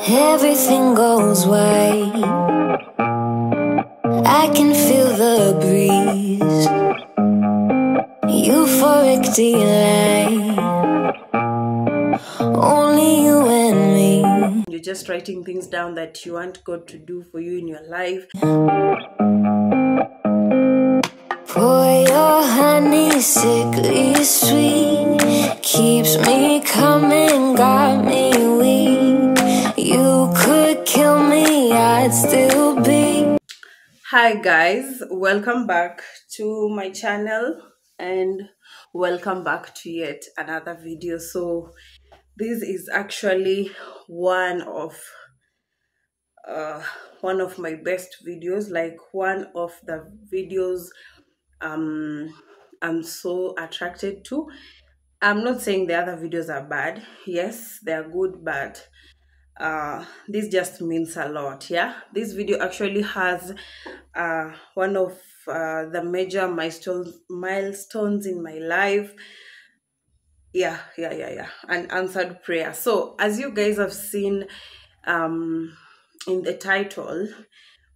Everything goes white. I can feel the breeze. Euphoric delight. Only you and me. You're just writing things down that you want God to do for you in your life. For your honey, sickly sweet, keeps me coming, got me weak. You could kill me, I'd still be. Hi guys, welcome back to my channel and welcome back to yet another video. So this is actually one of my best videos, like one of the videos I'm so attracted to. I'm not saying the other videos are bad. Yes, they are good, but this just means a lot. Yeah, this video actually has one of the major milestones in my life. Yeah, an answered prayer. So as you guys have seen in the title,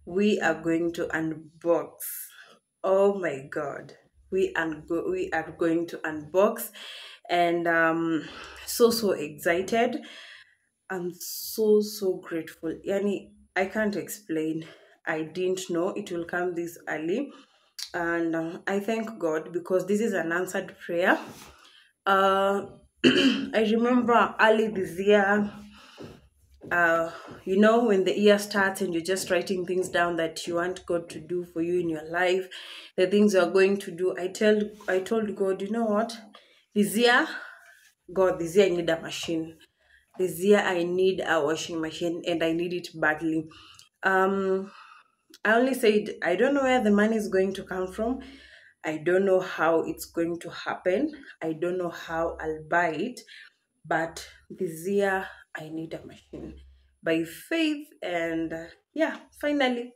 we are going to unbox. Oh my god, we are going to unbox, and so excited. I'm so grateful. Yani, I can't explain. I didn't know it will come this early, and I thank God because this is an answered prayer. I remember early this year, you know, when the year starts and you're just writing things down that you want God to do for you in your life, the things you're going to do. I told God, you know what, this year, God, this year I need a machine. This year I need a washing machine, and I need it badly. I only said I don't know where the money is going to come from. I don't know how it's going to happen. I don't know how I'll buy it. But this year I need a machine by faith, and yeah, finally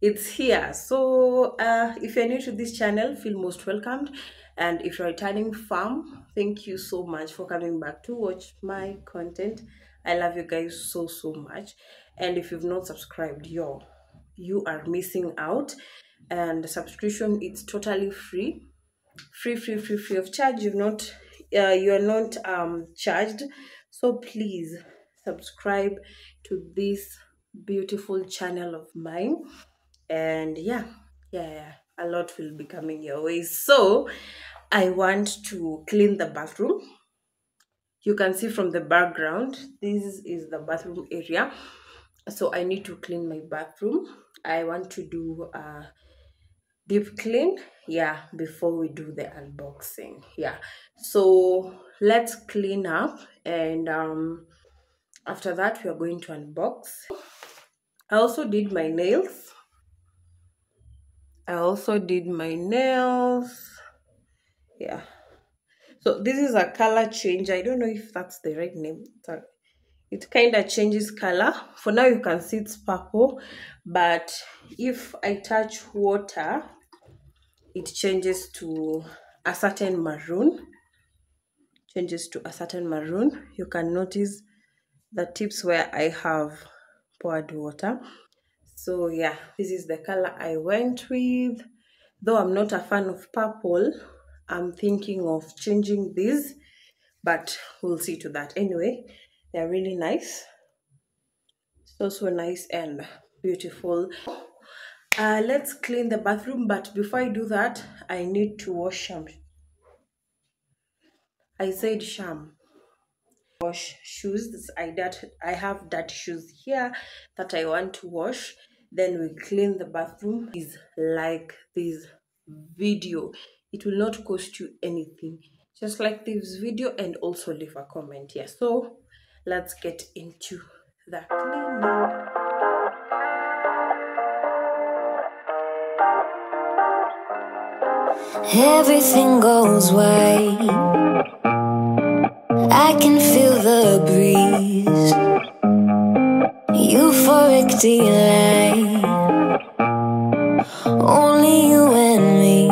it's here. So if you're new to this channel, feel most welcomed, and if you're a returning fam, thank you so much for coming back to watch my content. I love you guys so much. And if you've not subscribed, you are missing out. And the subscription, it's totally free of charge. You are not charged. So please subscribe to this beautiful channel of mine, and yeah, a lot will be coming your way. So I want to clean the bathroom. You can see from the background, this is the bathroom area. So I need to clean my bathroom. I want to do a deep clean, yeah, before we do the unboxing. Yeah, so let's clean up, and after that we are going to unbox. I also did my nails. Yeah, so this is a color change. I don't know if that's the right name. It kind of changes color. For now you can see it's purple, but if I touch water, it changes to a certain maroon. You can notice the tips where I have poured water. So yeah, this is the color I went with. Though I'm not a fan of purple, I'm thinking of changing these, but we'll see to that. Anyway, they're really nice. So nice and beautiful. Let's clean the bathroom, but before I do that, I need to wash them. I said sham. Wash shoes. I have dirty shoes here that I want to wash. Then we clean the bathroom. Is like this video. It will not cost you anything. Just like this video, and also leave a comment here. So let's get into the cleaning. Everything goes white. I can feel the breeze. Euphoric delight. Only you and me.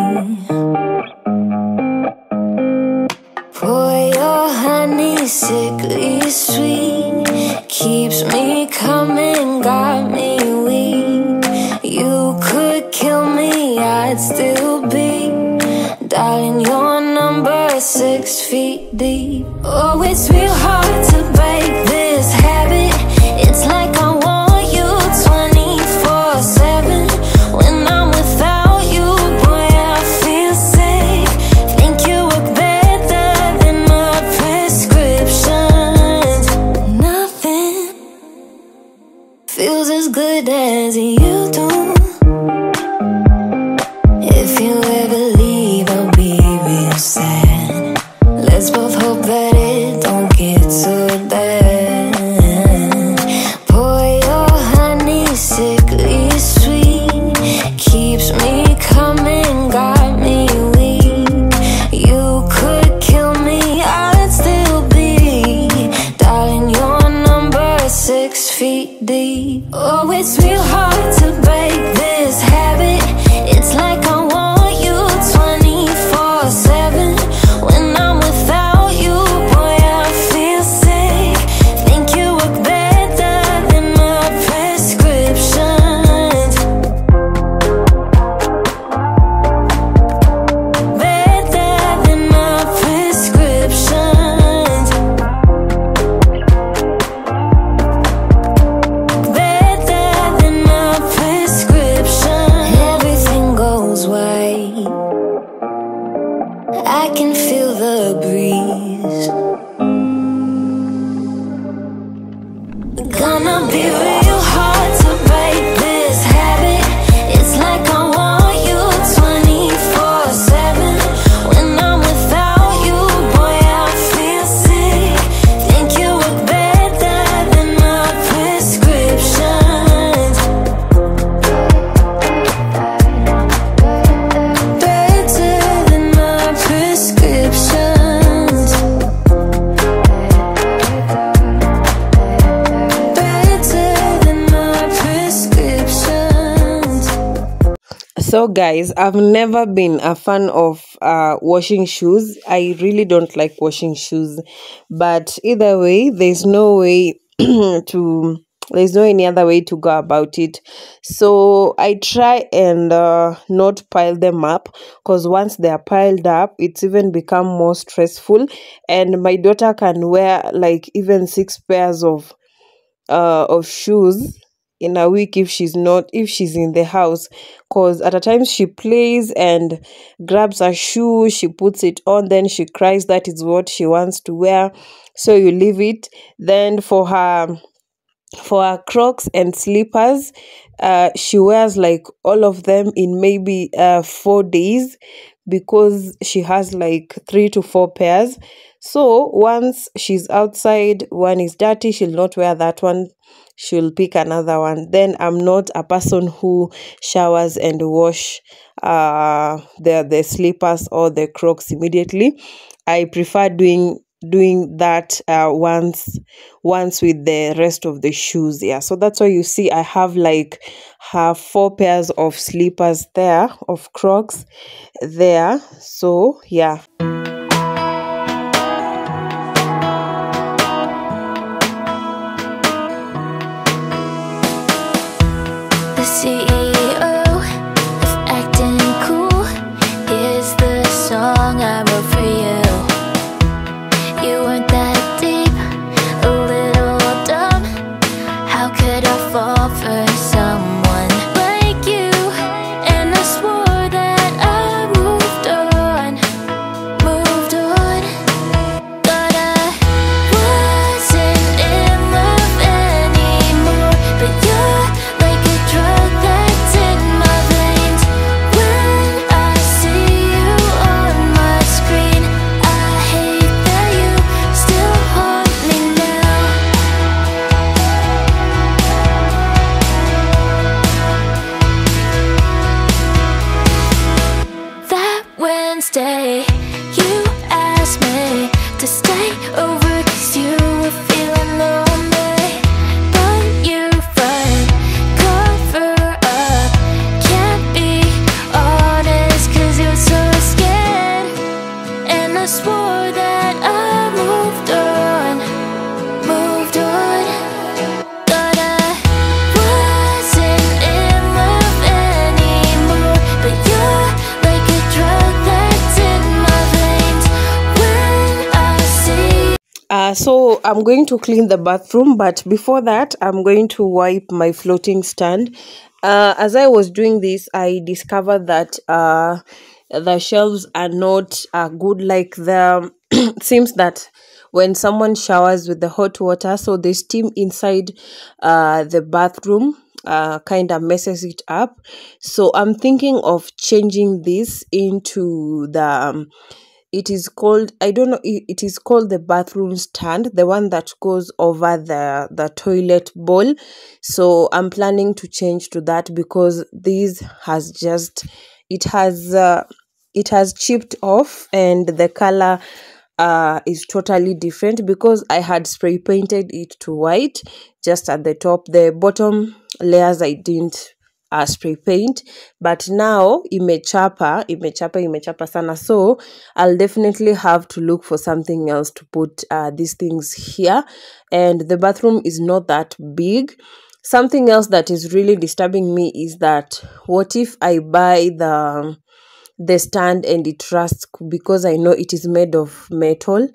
Pour your honey, sickly sweet, keeps 6 feet deep. Oh, it's real hard to break this habit. It's like I want you 24/7. When I'm without you, boy, I feel sick. Think you work better than my prescriptions. Nothing feels as good as you do. If you ever leave, I'll be real sad. Let's both hope that it don't get so bad. Pour your honey, sickly sweet, keeps me coming, got me weak. You could kill me, I'd still be, darling, your number 6 feet deep. Oh, it's real hard to break this habit. It's like I want you 24/7. When I'm without you, boy, I feel sick. Think you work better than my prescriptions. Better than my prescriptions. Better than my prescription. Everything goes white. I can feel the breeze. Gonna be real hard to break this habit. It's like I want you 24/7. When I'm without you, boy, I feel sick. Think you work better than my prescriptions. Better than my prescriptions. Better than my prescriptions. So guys, I've never been a fan of washing shoes. I really don't like washing shoes, but either way, there's no way to there's no any other way to go about it. So I try and not pile them up, because once they are piled up, it's even become more stressful, and my daughter can wear like even 6 pairs of shoes in a week if she's in the house, because at a time she plays and grabs a shoe, she puts it on, then she cries that is what she wants to wear, so you leave it. Then for her Crocs and slippers, she wears like all of them in maybe 4 days, because she has like 3 to 4 pairs. So once she's outside, one is dirty, she'll not wear that one, she'll pick another one. Then I'm not a person who showers and wash the slippers or the Crocs immediately. I prefer doing that once with the rest of the shoes. Yeah, so that's why you see I have 4 pairs of slippers there, of Crocs there. So yeah. The CEO of acting cool. Here's the song I wrote for you. You weren't that deep, a little dumb. How could I fall for someone like you? And I swore that I moved on. Thought I wasn't in love anymore, but you're like a drug that's in my veins. When I see you on my screen, I hate that you still haunt me now. That Wednesday, you asked me to stay over 'cause you were feeling lonely. But your front cover up can't be honest 'cause you're so scared. And I swore that I moved on. Thought I wasn't in love anymore, but you're like a drug that's in my veins. When So I'm going to clean the bathroom, but before that, I'm going to wipe my floating stand. As I was doing this, I discovered that the shelves are not good. Like the it seems that when someone showers with the hot water, so the steam inside the bathroom kind of messes it up. So I'm thinking of changing this into the it is called, I don't know, it is called the bathroom stand, the one that goes over the toilet bowl. So I'm planning to change to that because this has just it has chipped off, and the color is totally different because I had spray painted it to white just at the top. The bottom layers I didn't spray paint, but now imechapa sana. So I'll definitely have to look for something else to put these things here. And the bathroom is not that big. Something else that is really disturbing me is that what if I buy the stand and it rusts because I know it is made of metal.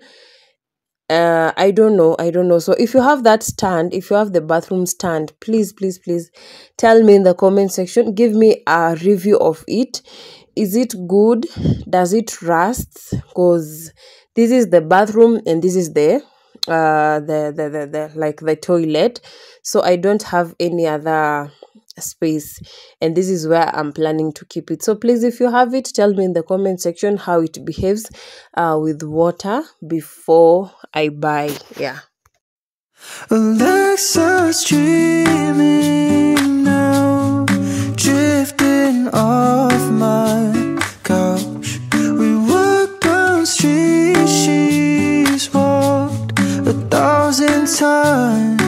I don't know. So if you have that stand, if you have the bathroom stand, please tell me in the comment section. Give me a review of it. Is it good? Does it rust? Because this is the bathroom and this is the like the toilet, so I don't have any other space, and this is where I'm planning to keep it. So please, if you have it, tell me in the comment section how it behaves with water before I buy. Yeah. Alexa's dreaming now, drifting off my couch. We walked down streets she's walked 1,000 times.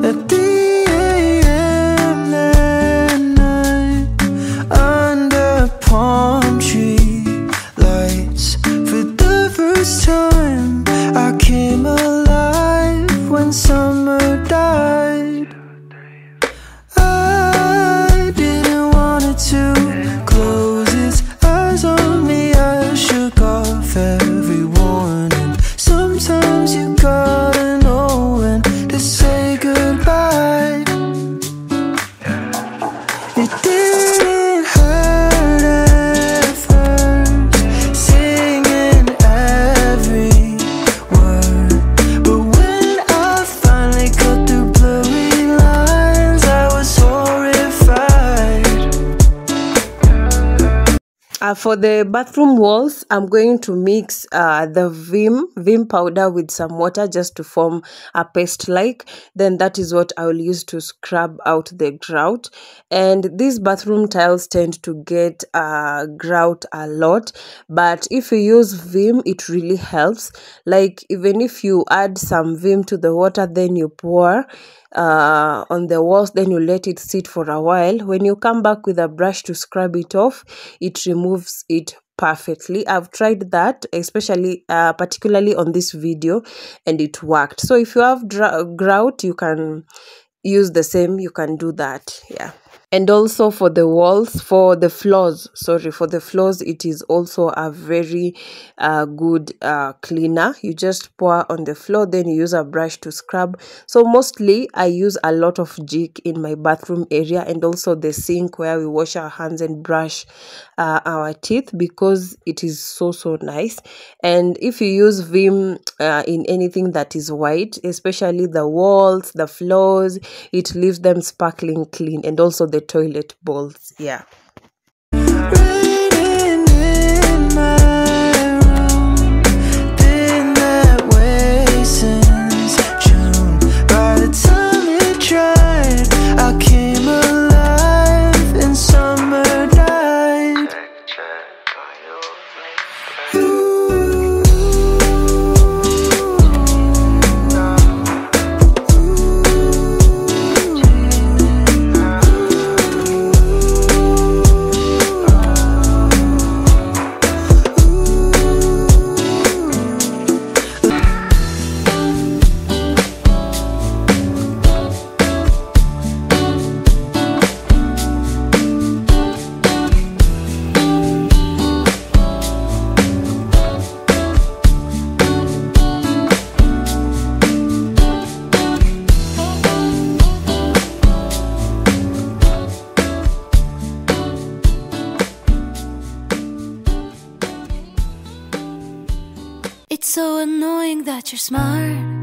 At the AM that night, under palm tree lights, for the first time I came alive when summer died. I didn't want it to close its eyes on me. I shook off every warning. Sometimes you gotta know when to say goodbye. It didn't hurt at first, singing every word, but when I finally cut through blurry lines, I was horrified. For the bathroom walls, I'm going to mix the vim powder with some water just to form a paste like. Then that is what I will use to scrub out the grout. And these bathroom tiles tend to get grout a lot, but if you use vim, it really helps. Like even if you add some vim to the water, then you pour on the walls, then you let it sit for a while. When you come back with a brush to scrub it off, it removes it perfectly. I've tried that, especially particularly on this video, and it worked. So if you have grout, you can use the same, you can do that. Yeah. And also for the walls, for the floors, it is also a very good cleaner. You just pour on the floor, then you use a brush to scrub. So mostly I use a lot of jig in my bathroom area, and also the sink where we wash our hands and brush our teeth, because it is so nice. And if you use vim in anything that is white, especially the walls, the floors, it leaves them sparkling clean, and also the toilet bowls. Yeah. Raining in my room, been that way since June. By the time it dried, I came alive and summer died. It's so annoying that you're smart,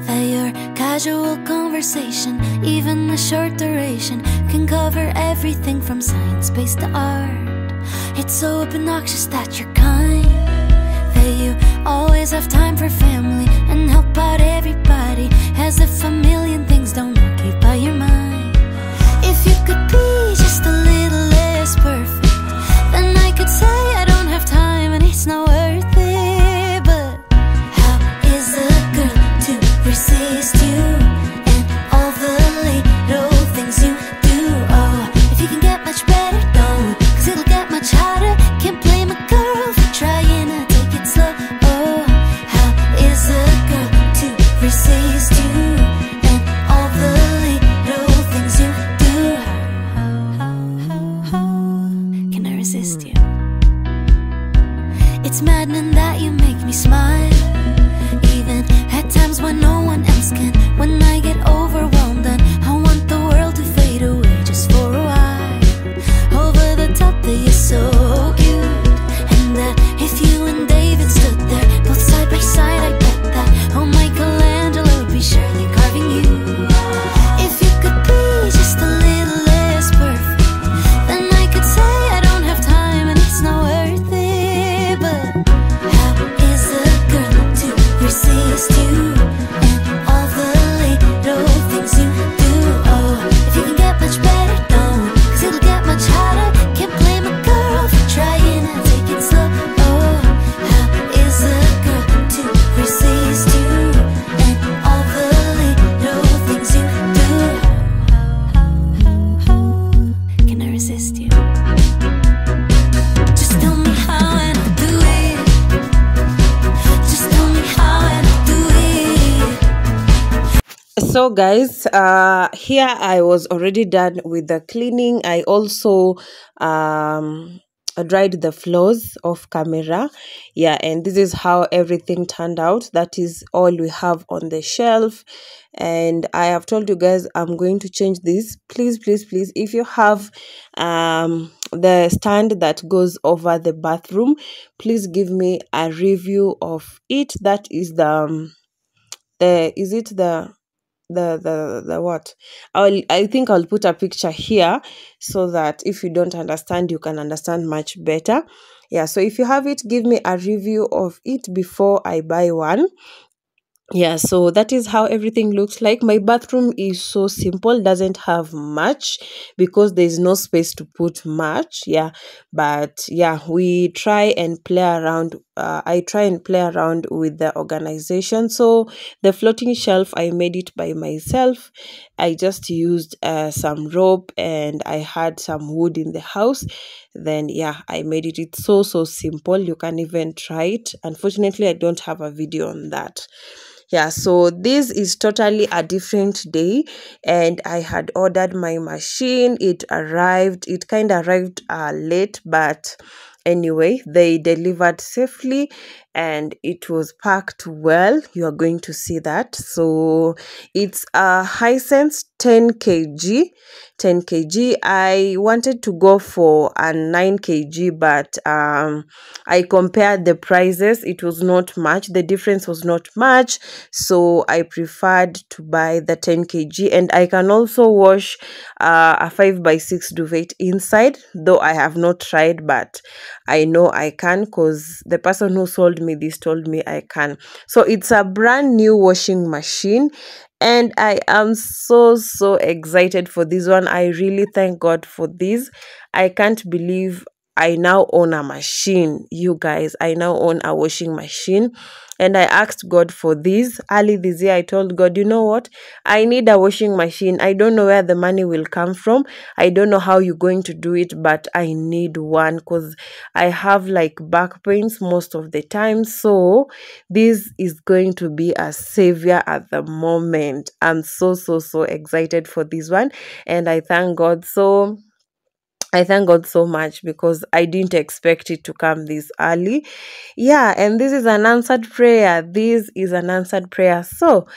that your casual conversation, even a short duration, can cover everything from science-based to art. It's so obnoxious that you're kind, that you always have time for family and help out everybody, as if a million things don't occupy your mind. If you could be just a little less perfect, then I could say I don't have time and it's not worth it. But how is a girl to resist you and all the little things you do? Oh, if you can get much better, don't, 'cause it'll get much harder. Can't blame a girl for trying to take it slow. Oh, how is a girl to resist you and all the little things you do? How can I resist you? It's maddening that you make me smile, even at times when no one else can. When I get overwhelmed and I want the world to fade away just for a while. Over the top that you're so cute, and that if you and David stood there both side by side, I bet that, oh, Michelangelo would be surely carving you. If you could be just a little less perfect, then I could say I don't have time and it's not worth it. But how is a girl to resist you and all the little things you do? Oh, if you can get much better, don't, 'cause it'll get much harder. Can't blame a girl for trying to take it slow. Oh, how is a girl to resist you and all the little things you do? How can I resist you? Just tell me how and I'll do it. Just tell me how and I'll do it. So guys, here I was already done with the cleaning. I also dried the floors off camera. Yeah, and this is how everything turned out. That is all we have on the shelf, and I have told you guys I'm going to change this. Please, please, please, if you have the stand that goes over the bathroom, please give me a review of it. That is the what, I think I'll put a picture here so that if you don't understand, you can understand much better. Yeah, so if you have it, give me a review of it before I buy one. Yeah, so that is how everything looks like. My bathroom is so simple, doesn't have much because there's no space to put much. Yeah, but yeah, we try and play around. I try and play around with the organization. So the floating shelf, I made it by myself. I just used some rope and I had some wood in the house. Then yeah, I made it. It's so simple. You can even try it. Unfortunately, I don't have a video on that. Yeah, so this is totally a different day, and I had ordered my machine. It arrived, it kind of arrived late, but anyway, they delivered safely and it was packed well. You are going to see that. So it's a Hisense 10 kg. 10 kg. I wanted to go for a 9 kg, but I compared the prices. It was not much. The difference was not much. So I preferred to buy the 10 kg, and I can also wash a 5x6 duvet inside, though I have not tried, but I know I can because the person who sold me this told me I can. So it's a brand new washing machine, and I am so excited for this one. I really thank God for this. I can't believe I now own a machine, you guys. I now own a washing machine, and I asked God for this early this year. I told God, you know what, I need a washing machine. I don't know where the money will come from. I don't know how you're going to do it, but I need one because I have like back pains most of the time. So this is going to be a savior at the moment. I'm so excited for this one, and I thank God. So I thank God so much because I didn't expect it to come this early. Yeah, and this is an answered prayer. This is an answered prayer. So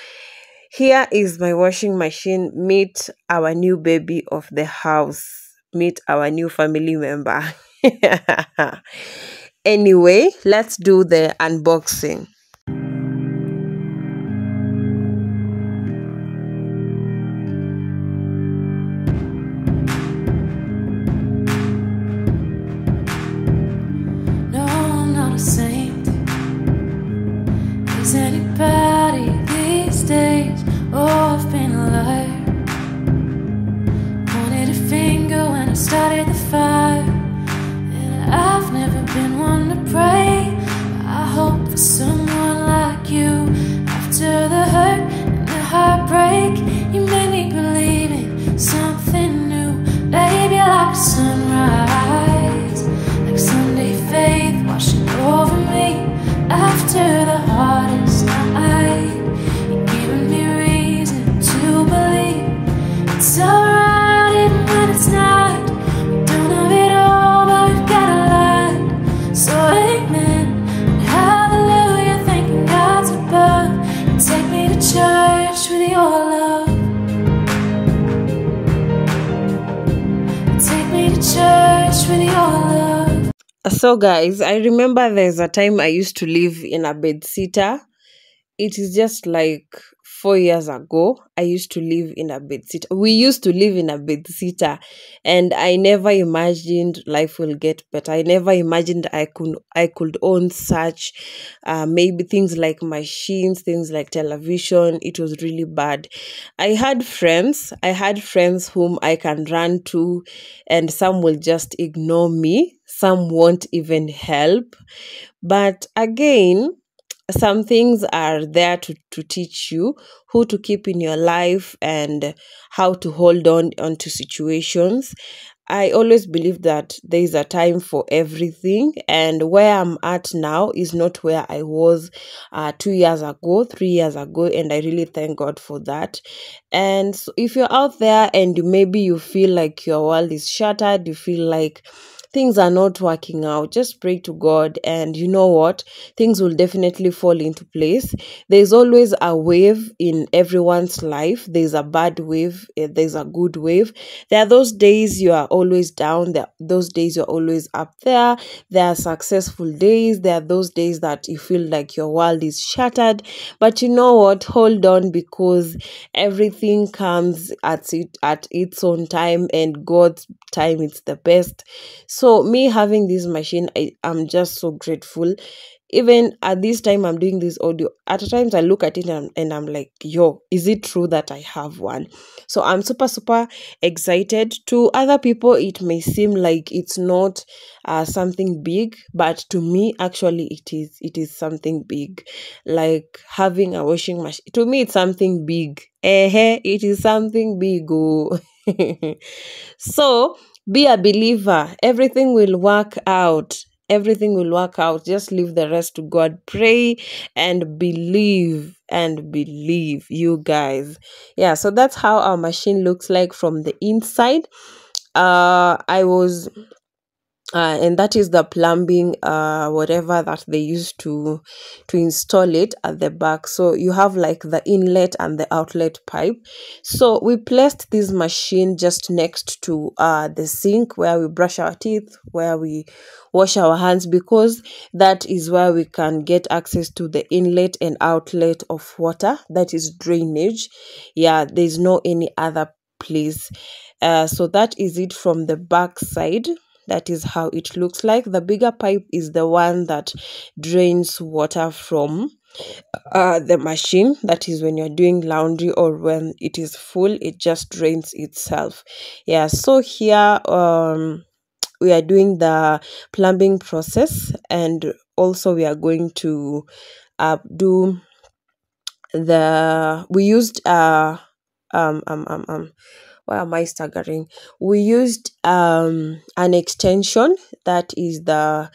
here is my washing machine. Meet our new baby of the house. Meet our new family member. Anyway, let's do the unboxing. So, guys, I remember there's a time I used to live in a bed sitter. It is just like 4 years ago. I used to live in a bed sitter. We used to live in a bed sitter, and I never imagined life will get better. I never imagined I could own such maybe things like machines, things like television. It was really bad. I had friends whom I can run to, and some will just ignore me. Some won't even help. But again, some things are there to teach you who to keep in your life and how to hold on onto situations. I always believe that there is a time for everything, and where I'm at now is not where I was 2 years ago, 3 years ago, and I really thank God for that. And so if you're out there and maybe you feel like your world is shattered, you feel like things are not working out, just pray to God, and you know what? Things will definitely fall into place. There's always a wave in everyone's life. There's a bad wave, there's a good wave. There are those days you are always down, there are those days you're always up there. There are successful days, there are those days that you feel like your world is shattered. But you know what? Hold on, because everything comes at its own time, and God's time is the best. So me having this machine, I'm just so grateful. Even at this time I'm doing this audio, at times I look at it and I'm like, yo, is it true that I have one? So I'm super excited. To other people it may seem like it's not something big, but to me actually it is something big. Like having a washing machine, to me it's something big. It is something big. Oh. So be a believer. Everything will work out. Everything will work out. Just leave the rest to God. Pray and believe, you guys. Yeah, so that's how our machine looks like from the inside. I was and that is the plumbing whatever that they used to install it at the back. So you have like the inlet and the outlet pipe. So we placed this machine just next to the sink where we brush our teeth, where we wash our hands, because that is where we can get access to the inlet and outlet of water, that is drainage. Yeah, there's no any other place. So that is it from the back side. That is how it looks like. The bigger pipe is the one that drains water from the machine. That is when you're doing laundry or when it is full, it just drains itself. Yeah, so here we are doing the plumbing process, and also we are going to do we used why am I staggering? We used an extension, that is the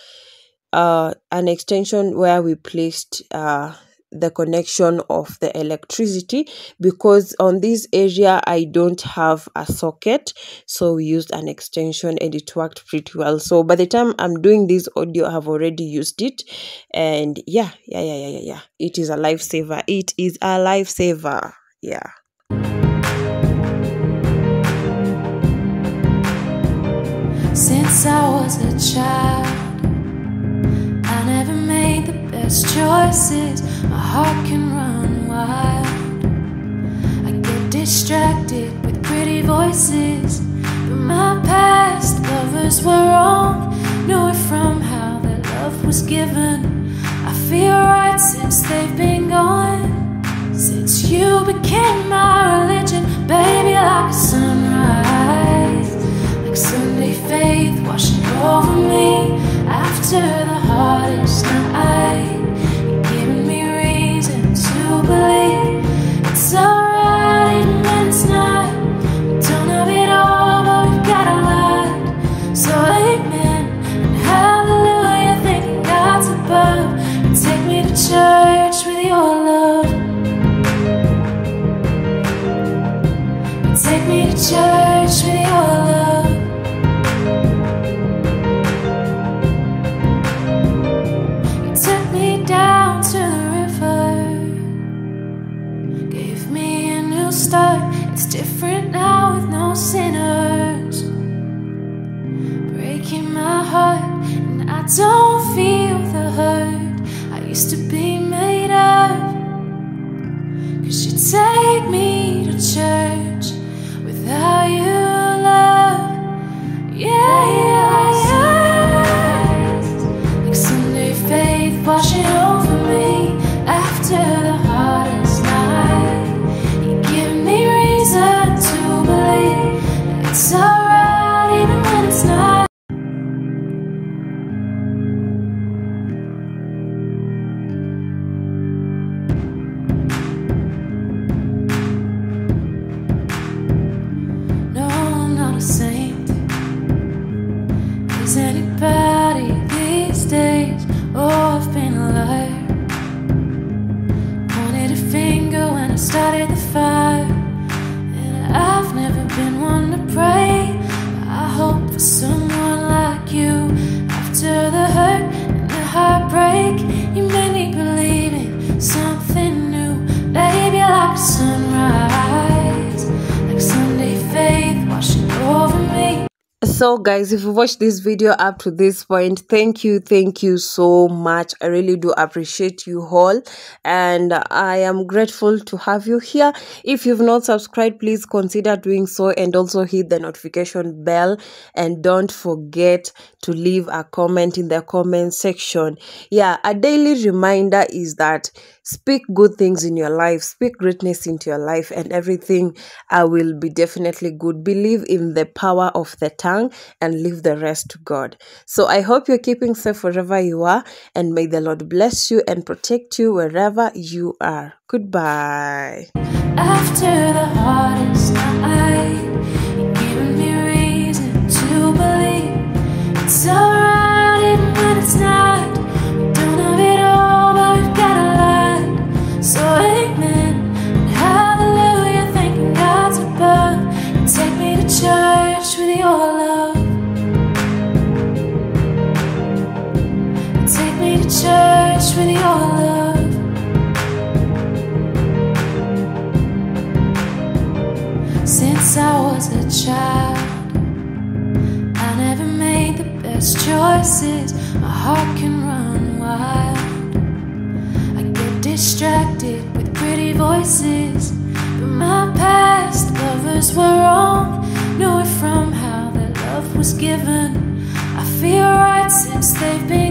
an extension where we placed the connection of the electricity, because on this area I don't have a socket, so we used an extension and it worked pretty well. So by the time I'm doing this audio, I have already used it, and yeah, it is a lifesaver. It is a lifesaver. Yeah. Since I was a child, I never made the best choices. My heart can run wild. I get distracted with pretty voices, but my past lovers were wrong. Know it from how their love was given. I feel right since they've been gone. Since you became my religion, baby, like a sunrise, like Sunday faith washing over me after the hardest night. You're giving me reason to believe it's alright even when it's not. We don't have it all, but we've got a lot. So amen and hallelujah, thanking God's above. You take me to church with your love. You take me to church with your love. Down to the river, gave me a new start. It's different now with no sinners breaking my heart, and I don't don't feel the hurt I used to be made of. 'Cause you take me to church without your love. Yeah, yeah, yeah. Like Sunday faith washing over me after the hardest night. You give me reason to believe it's alright even when it's not. No, I'm not a saint. Is anybody these days? Oh, I've been a liar. Pointed a finger when I started the fire. And I've never been one to pray. I hope for someone like you. After the hurt and the heartbreak, you made me believe in something new. Baby, like a sunrise, like Sunday faith washing over me. So guys, if you watched this video up to this point, thank you so much. I really do appreciate you all, and I am grateful to have you here. If you've not subscribed, please consider doing so, and also hit the notification bell, and don't forget to leave a comment in the comment section. Yeah, a daily reminder is that speak good things in your life, speak greatness into your life, and everything will be definitely good. Believe in the power of the tongue and leave the rest to God. So I hope you're keeping safe wherever you are, and may the Lord bless you and protect you wherever you are. Goodbye. After the hardest night, you've given me reason to believe it's alright even when it's not. We don't have it all, but we've got a lot. So amen and hallelujah, thanking God's above. And take me to church with your love. And take me to church with your love. Since I was a child, I never made the best choices. My heart can run wild. I get distracted with pretty voices, but my past lovers were wrong. Knew it from how their love was given. I feel right since they've been